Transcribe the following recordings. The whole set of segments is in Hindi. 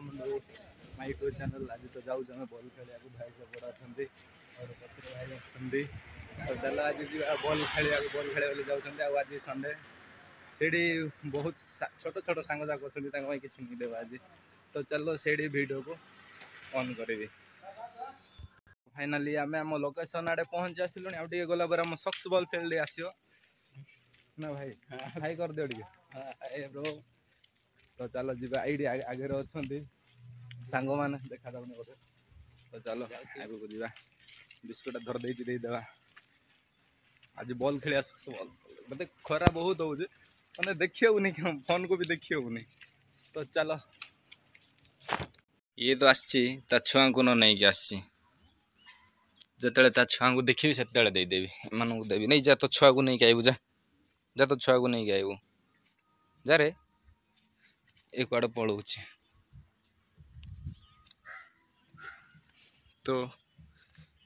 My YouTube channel. आज तो जाऊँ आम बल खेलिया भाई सब बड़ा अच्छा और पत्र भाई अच्छे तो चल आज बल खेलिया बल खेल जाऊँ आज संडे सीढ़ी बहुत छोट छोट सांग जाक अच्छा किसी नहीं देवा आज तो चलो सीढ़ी वीडियो को ऑन करी फाइनाली आम आम लोकेशन आड़े पहुँची आसलु आगे गला आम सक्स बल फील्ड आसो ना भाई हाई कर दियो ब्रो तो चलो जीवा ये आगे अच्छा सांग मैंने देखा जाऊनी बोले तो चलो आगे को जीवा बिस्कुट धर देदेवा आज बॉल खेलिया सक्स बॉल मतलब खरा बहुत हो मैंने देखिए फोन को भी देखिए तो चलो ये तो आसी छुआ को नहीं आसी जिते छुआ को देखी से देदेवी एम देवी नहीं जा तो छुआ को नहीं आईबू जा जा तो छुआ को नहीं आईबू जा रे ये कड़े पलाऊ तो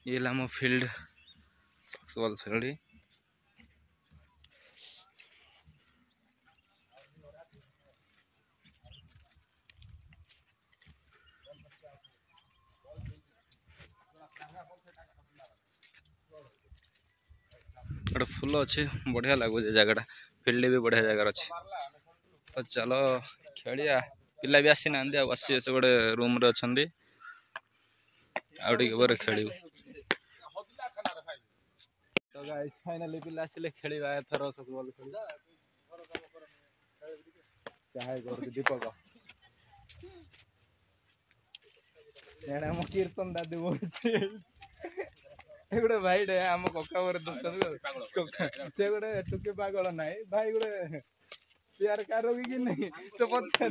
ये आम फील्ड सक्स बॉल फील्ड गोटे फुल अच्छे बढ़िया लगुच जगह फील्ड भी बढ़िया जगार अच्छे तो चलो खेलिया पिला भी आसी ना बस से गोटे रूम रे अच्छा आगे खेल तो गाइस फाइनली पिला आसिले खेलिबा एथर सब बॉल खेल चाहे कर दीपक एडे हम कीर्तन दादी बोलछे ए गोटे भाई डे हम कक्का बर दोस्त से गोटे टुके पागल नाई भाई गोटे प्यार का रोगी कि नहीं से पछार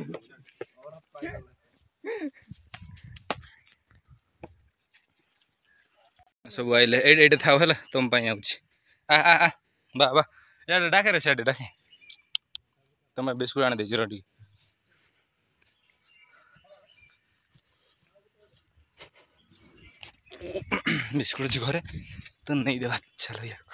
सब आइले एडे था होला तुम पाई आउछ आ आ आ बा बा यार डाके रे साडे डाके तुम बिस्कुट आने दे जीरो टी बिस्कुट घरे तो नहीं देवा चलो यार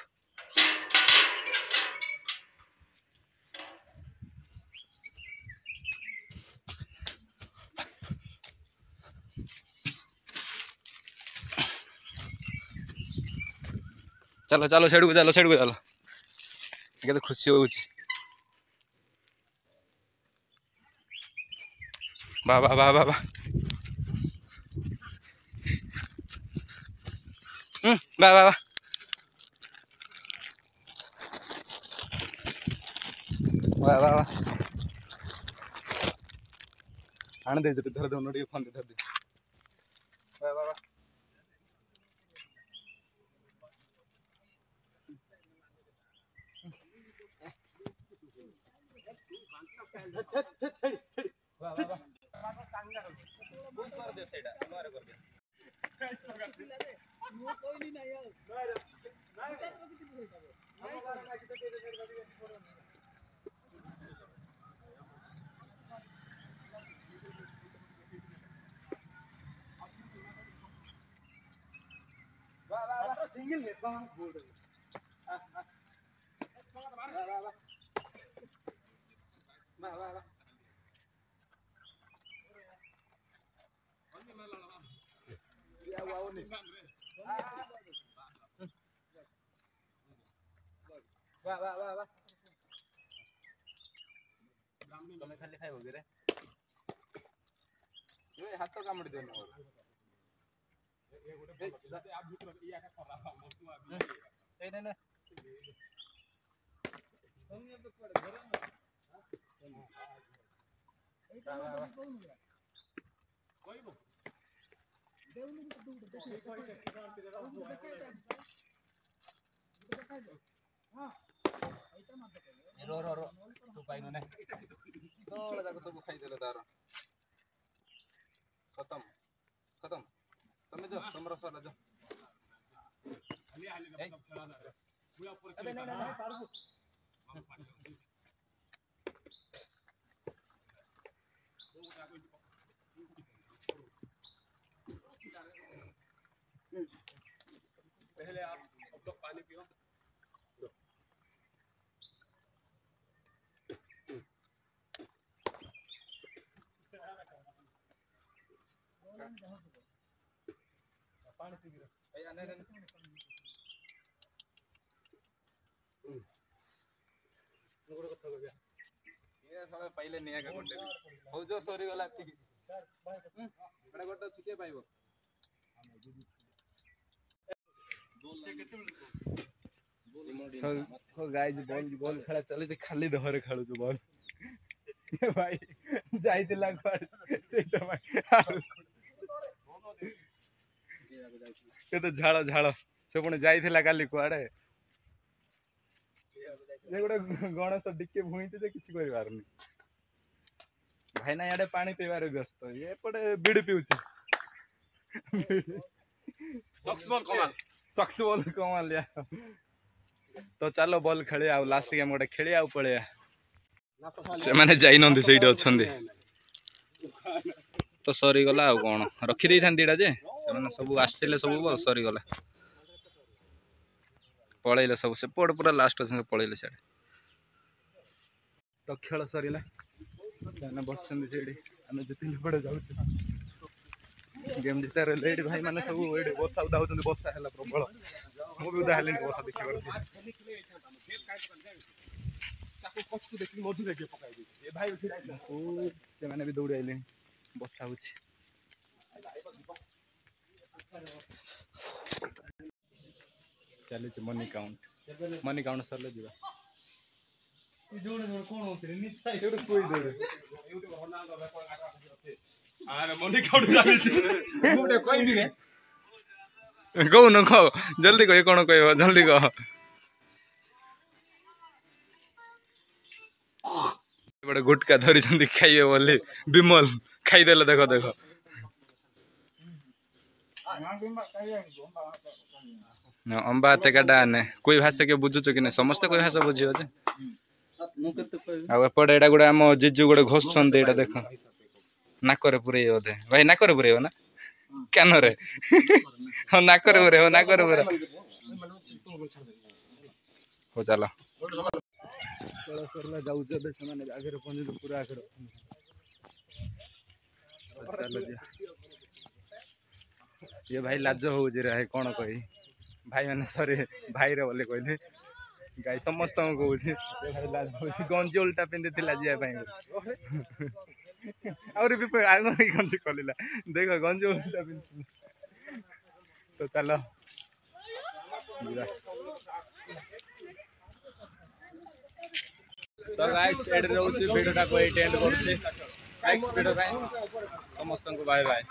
चलो चलो सेड को चलो तो खुशी हो वाह वाह वाह वाह वाह वाह वाह वाह वाह वाह वाह आने दे धर दे नोटी फोन धर दे वाह वाह वाह सिंगल है बाहर बोल रहे वाह वाह वाह या वाओ नहीं वाह वाह वाह वाह तुम खाली खाइबो रे ए हाथ तो कामड़ दे न रो रो रो तू पाइनु ने सोला जाको सब खाइ देले तार खत्म खत्म तमे जो तुमरा सोला जो खाली खाली सब खेला ना रे पूरा ऊपर अबे नहीं पारबो पहले आप सब लोग पानी पियो पाइले निया का गोटे हो जो सरी गला ठीक बड़ा गोटे छिके पाइबो सो गाइस बॉल खेला चले जे खाली धरे खेलु जो बॉल ये भाई जाइतिला क्वाड सेटा भाई के तो झाड़ झाड़ से पुणी जाइतिला काली क्वाडे ये गोटे गणेश डिके भूईते जे किछि करि पारनी भाई ना याडे पानी पीवार व्यस्त ये पड़े बिड़ पिउछ सक्स बॉल कमाल या तो चलो बॉल खेले आ लास्ट गेम गोटे खेले आ पळे से माने जाई नंदी सेठी अछंदी तो सरी गला आ कोन रखी देई थांदीडा जे से माने सब आसिले सब बॉल सरी गला पळैले सब से पड़ पूरा लास्ट से पळैले से तो खेल सरीला जाना बसछंदी सेठी हम जतिले पड़े जाउ गेम जितार लेडी भाई माने सब एडे बसा उदा होतन बसा हला प्रबल मु भी उदा हले बसा देखि कर ताको कच्चू देखि मधु देखे पकाई दे ए भाई उठी ओ से माने भी दौड़ आइले बसा होछि चले छ मनी काउंट सरले दिबा जोड़ कोन होतरे निसाई जोड़ कोई दौड़े यूट्यूब हना ग अरे मनी काउंट चले छ मुडे कोई नहीं रे कहू न कह जल्दी कह कोन कहबो जल्दी कह बड़े गुटका धरी छंदी खाइए बोली विमल खाई देले देखो देखो न अंबा ते काडा ने कोई भाषा के बुझु छ कि ने समस्त कोई भाषा बुझियो जे आ एपड एडा गुडा हम जिजु गुडे घोष छंदी एडा देखो नाकरे पुरे होदे भाई नाकरे पुरे हो ना कान रे हो नाकरे पुरे हो चलो सरला जाऊ जबे सने आगे पहुंच पूरा आगे चलो ये भाई लाज हो जे रे कोन कहि भाई माने सॉरी भाई रे बोले कहले गाय समस्त को कहू भाई लाज हो गंजी उल्टा पिंदे थिला जिया भाई और भी आगो गंजी कलिला देखो गंजी उल्टा पिंदे तो चलो तो गाइस एड रहउची वीडियोटा को एंड करछि नेक्स्ट वीडियो समस्त को बाय बाय।